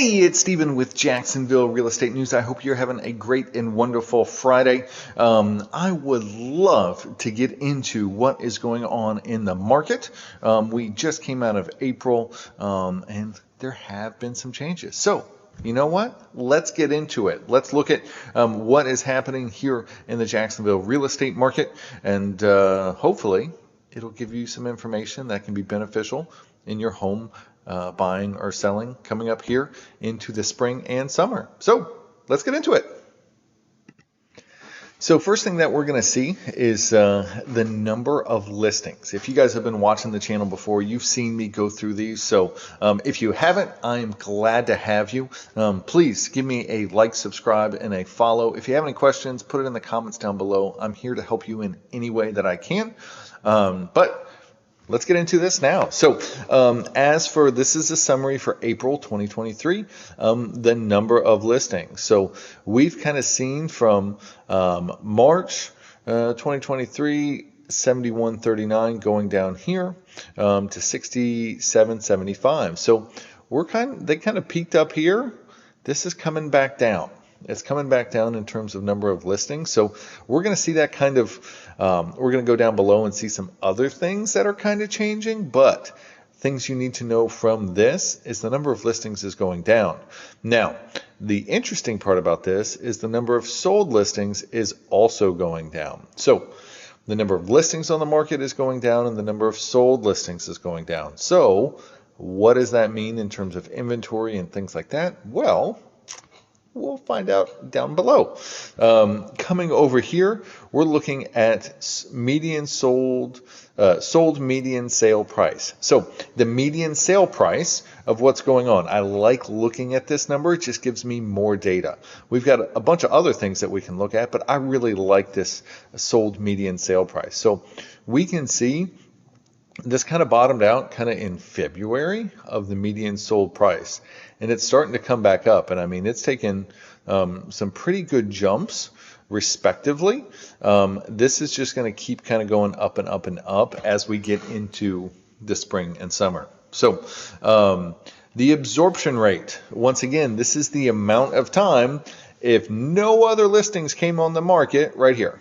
Hey, it's Steven with Jacksonville Real Estate News. I hope you're having a great and wonderful Friday. I would love to get into what is going on in the market. We just came out of April, and there have been some changes. So, you know what? Let's get into it. Let's look at what is happening here in the Jacksonville real estate market, and hopefully it'll give you some information that can be beneficial in your home buying or selling coming up here into the spring and summer. So let's get into it. So first thing that we're going to see is the number of listings. If you guys have been watching the channel before, you've seen me go through these. So if you haven't, I'm glad to have you. Please give me a like, subscribe, and a follow. If you have any questions, put it in the comments down below. I'm here to help you in any way that I can. But let's get into this now. So this is a summary for April 2023, the number of listings. So we've kind of seen from March 2023, 7139 going down here to 6775. So they kind of peaked up here. This is coming back down. It's coming back down in terms of number of listings. So we're going to see that kind of, we're going to go down below and see some other things that are kind of changing, but things you need to know from this is the number of listings is going down. Now, the interesting part about this is the number of sold listings is also going down. So the number of listings on the market is going down and the number of sold listings is going down. So what does that mean in terms of inventory and things like that? Well, we'll find out down below. Coming over here, we're looking at median sold median sale price. So the median sale price of what's going on. I like looking at this number. It just gives me more data. We've got a bunch of other things that we can look at, but I really like this sold median sale price. So we can see this kind of bottomed out kind of in February of the median sold price, and it's starting to come back up. And I mean, it's taken some pretty good jumps respectively. This is just going to keep kind of going up and up and up as we get into the spring and summer. So the absorption rate, once again, this is the amount of time if no other listings came on the market right here.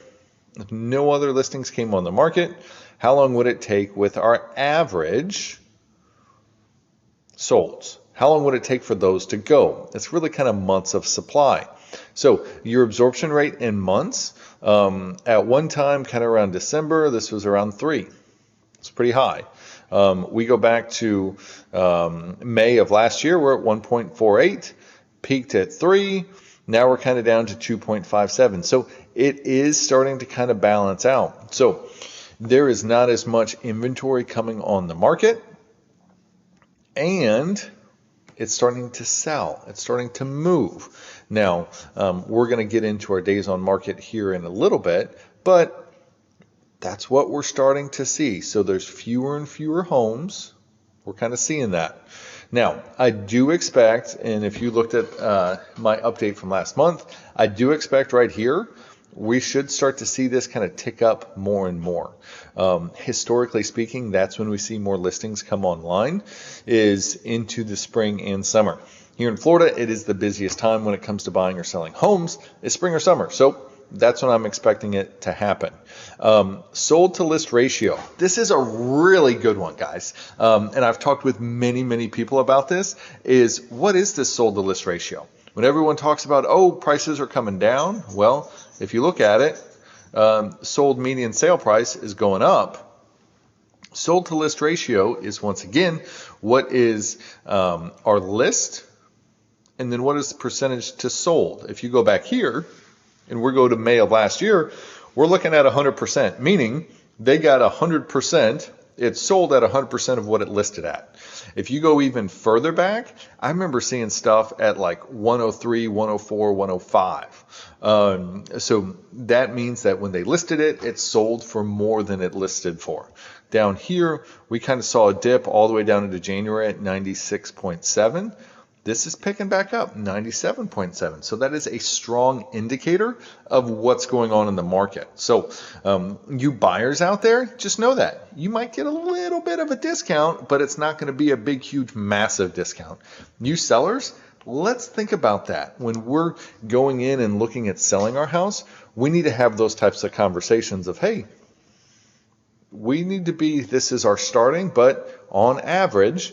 If no other listings came on the market, how long would it take with our average solds? How long would it take for those to go? It's really kind of months of supply. So your absorption rate in months, at one time, kind of around December, this was around 3. It's pretty high. We go back to May of last year, we're at 1.48, peaked at 3. Now we're kind of down to 2.57. So it is starting to kind of balance out. So there is not as much inventory coming on the market, and it's starting to sell. It's starting to move. Now, we're going to get into our days on market here in a little bit, but that's what we're starting to see. So there's fewer and fewer homes. We're kind of seeing that. Now, I do expect, and if you looked at my update from last month, I do expect right here, we should start to see this kind of tick up more and more. Historically speaking, that's when we see more listings come online, is into the spring and summer. Here in Florida, it is the busiest time when it comes to buying or selling homes, is spring or summer. So that's when I'm expecting it to happen. Sold to list ratio. This is a really good one, guys. And I've talked with many, many people about this, is what is this sold to list ratio? When everyone talks about, oh, prices are coming down, well, if you look at it, sold median sale price is going up. Sold to list ratio is, once again, what is our list, and then what is the percentage to sold. If you go back here, and we go to May of last year, we're looking at 100%, meaning they got 100%. It's sold at 100% of what it listed at. If you go even further back, I remember seeing stuff at like 103, 104, 105. So that means that when they listed it, it sold for more than it listed for. Down here, we kind of saw a dip all the way down into January at 96.7. This is picking back up, 97.7. So that is a strong indicator of what's going on in the market. So you buyers out there, just know that. You might get a little bit of a discount, but it's not going to be a big, huge, massive discount. You sellers, let's think about that. When we're going in and looking at selling our house, we need to have those types of conversations of, hey, we need to be, this is our starting, but on average,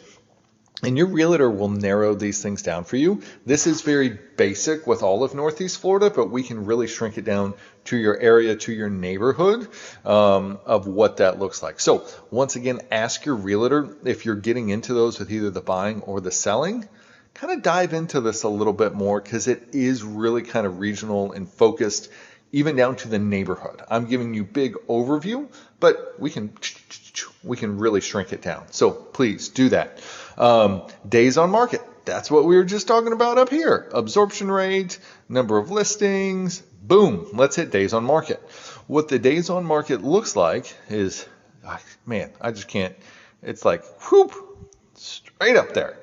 and your realtor will narrow these things down for you. This is very basic with all of Northeast Florida, but we can really shrink it down to your area, to your neighborhood, of what that looks like. So once again, ask your realtor if you're getting into those with either the buying or the selling. Kind of dive into this a little bit more because it is really kind of regional and focused, even down to the neighborhood. I'm giving you big overview, but we can really shrink it down. So please do that. Days on market. That's what we were just talking about up here. Absorption rate, number of listings, boom, let's hit days on market. What the days on market looks like is, man, I just can't, it's like, whoop, straight up there.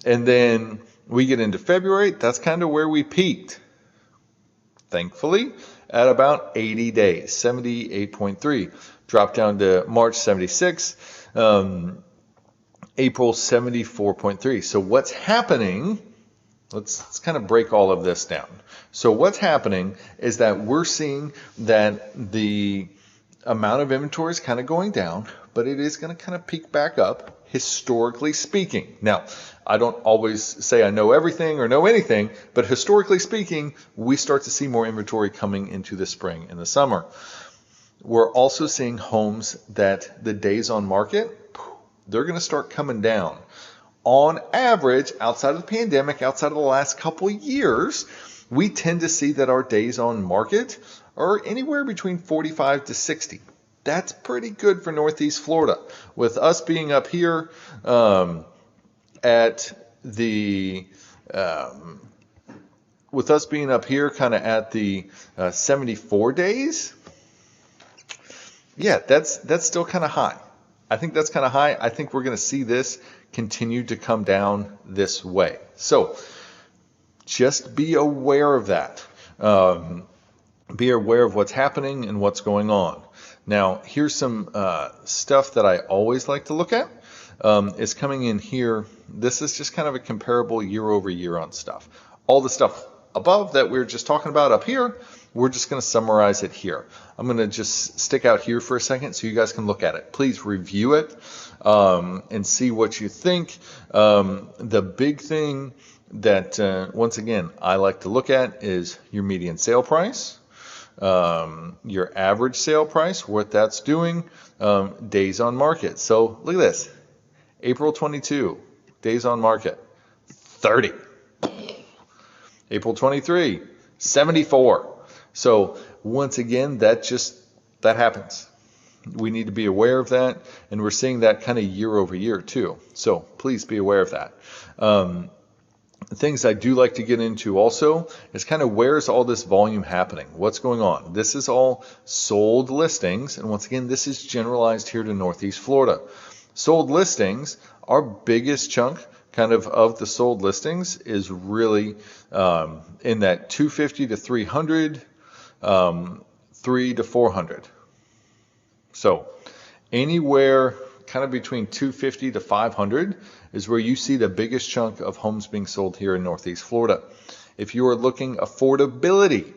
And then we get into February, that's kind of where we peaked. Thankfully, at about 80 days, 78.3. Dropped down to March 76, April 74.3. So what's happening, let's kind of break all of this down. So what's happening is that we're seeing that the amount of inventory is kind of going down, but it is going to kind of peak back up, historically speaking. Now, I don't always say I know everything or know anything, but historically speaking, we start to see more inventory coming into the spring and the summer. We're also seeing homes that the days on market, they're going to start coming down. On average, outside of the pandemic, outside of the last couple years, we tend to see that our days on market are anywhere between 45 to 60. That's pretty good for Northeast Florida. With us being up here kind of at the 74 days, yeah, that's still kind of high. I think that's kind of high. I think we're going to see this continue to come down this way. So just be aware of that. Be aware of what's happening and what's going on. Now, here's some stuff that I always like to look at. Is coming in here. This is just kind of a comparable year over year on stuff. All the stuff above that we were just talking about up here, we're just going to summarize it here. I'm going to just stick out here for a second so you guys can look at it. Please review it and see what you think. The big thing that, once again, I like to look at is your median sale price, your average sale price, what that's doing, days on market. So look at this. April 22, days on market, 30. April 23, 74. So once again, that happens. We need to be aware of that, and we're seeing that kind of year over year too. So please be aware of that. Things I do like to get into also is kind of where's all this volume happening? What's going on? This is all sold listings, and once again, this is generalized here to Northeast Florida. Sold listings, our biggest chunk kind of the sold listings is really in that 250 to 300, 3 to 400. So anywhere kind of between 250 to 500 is where you see the biggest chunk of homes being sold here in Northeast Florida. If you are looking affordability,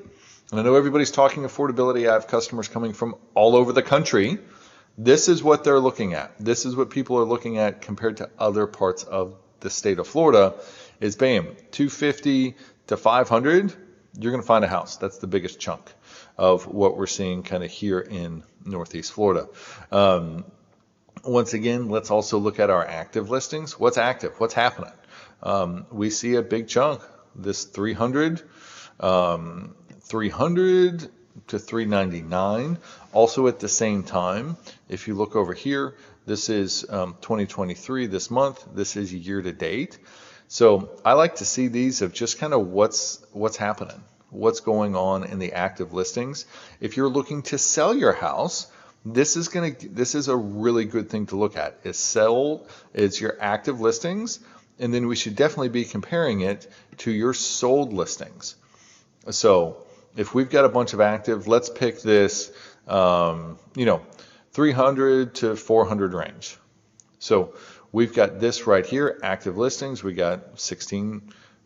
and I know everybody's talking affordability, I have customers coming from all over the country. This is what they're looking at. This is what people are looking at compared to other parts of the state of Florida is bam, 250 to 500, you're going to find a house. That's the biggest chunk of what we're seeing kind of here in Northeast Florida. Once again, let's also look at our active listings. What's active? What's happening? We see a big chunk, this 300 to 399. Also at the same time, if you look over here, this is 2023 this month. This is year to date. So I like to see these of just kind of what's happening, what's going on in the active listings. If you're looking to sell your house, this is a really good thing to look at. It's your active listings, and then we should definitely be comparing it to your sold listings. So if we've got a bunch of active, let's pick this 300 to 400 range. So we've got this right here, active listings. We got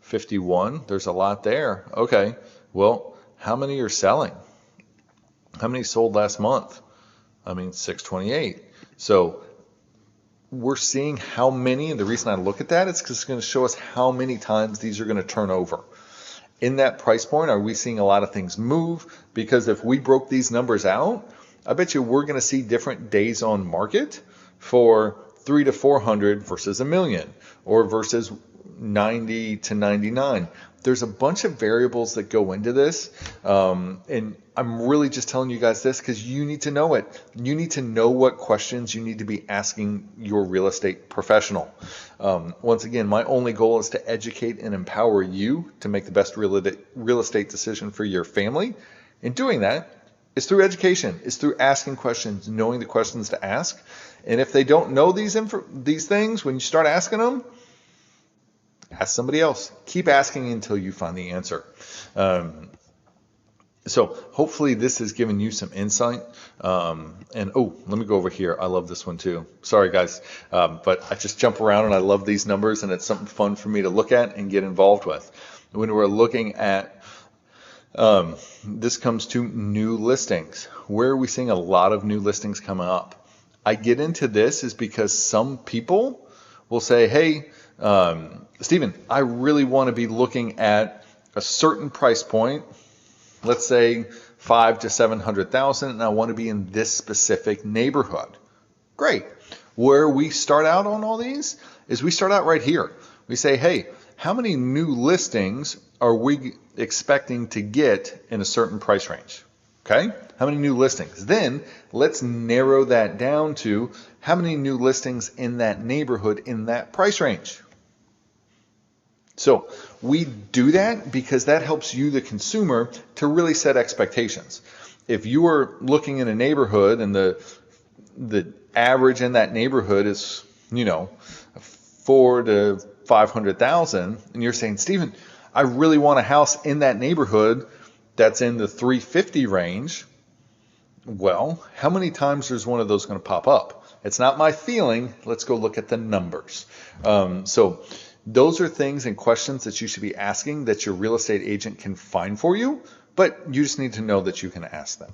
51. There's a lot there. Okay. Well, how many are selling? How many sold last month? I mean, 628. So we're seeing how many, and the reason I look at that is because it's going to show us how many times these are going to turn over. In that price point, are we seeing a lot of things move? Because if we broke these numbers out, I bet you we're going to see different days on market for 300 to 400 versus a million, or versus 90 to 99. There's a bunch of variables that go into this, and I'm really just telling you guys this because you need to know it. You need to know what questions you need to be asking your real estate professional. Once again, my only goal is to educate and empower you to make the best real estate decision for your family. In doing that, is through education, is through asking questions, knowing the questions to ask. And if they don't know these things, when you start asking them, ask somebody else. Keep asking until you find the answer. So hopefully this has given you some insight. And let me go over here. I love this one too. Sorry guys, but I just jump around and I love these numbers, and it's something fun for me to look at and get involved with. When we're looking at this comes to new listings. Where are we seeing a lot of new listings coming up? I get into this is because some people will say, hey, Stephen, I really want to be looking at a certain price point, let's say 500 to 700,000, and I want to be in this specific neighborhood. Great. Where we start out on all these is we start out right here. We say, hey, how many new listings are we expecting to get in a certain price range? Okay, how many new listings? Then let's narrow that down to how many new listings in that neighborhood in that price range. So we do that because that helps you, the consumer, to really set expectations. If you are looking in a neighborhood and the average in that neighborhood is, 4 to 500,000, and you're saying, Stephen, I really want a house in that neighborhood that's in the 350 range. Well, how many times is one of those going to pop up? It's not my feeling. Let's go look at the numbers. So those are things and questions that you should be asking that your real estate agent can find for you, but you just need to know that you can ask them.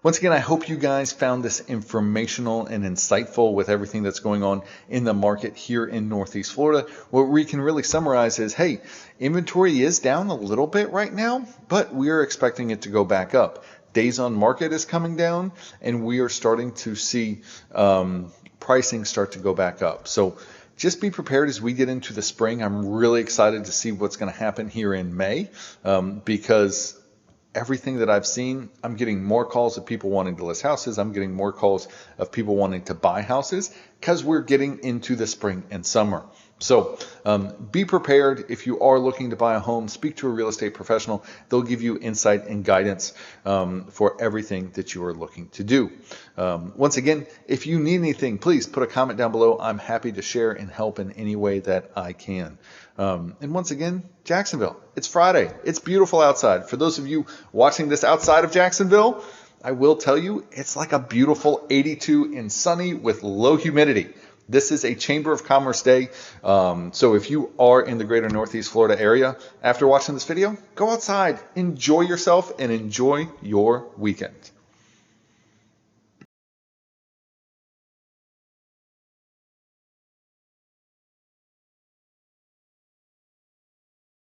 Once again, I hope you guys found this informational and insightful with everything that's going on in the market here in Northeast Florida. What we can really summarize is, hey, inventory is down a little bit right now, but we are expecting it to go back up. Days on market is coming down, and we are starting to see pricing start to go back up. So just be prepared as we get into the spring. I'm really excited to see what's going to happen here in May because everything that I've seen, I'm getting more calls of people wanting to list houses. I'm getting more calls of people wanting to buy houses because we're getting into the spring and summer. So be prepared. If you are looking to buy a home, speak to a real estate professional. They'll give you insight and guidance for everything that you are looking to do. Once again, if you need anything, please put a comment down below. I'm happy to share and help in any way that I can. And once again, Jacksonville, it's Friday. It's beautiful outside. For those of you watching this outside of Jacksonville, I will tell you it's like a beautiful 82 and sunny with low humidity. This is a Chamber of Commerce day. So if you are in the greater Northeast Florida area, after watching this video, go outside, enjoy yourself, and enjoy your weekend.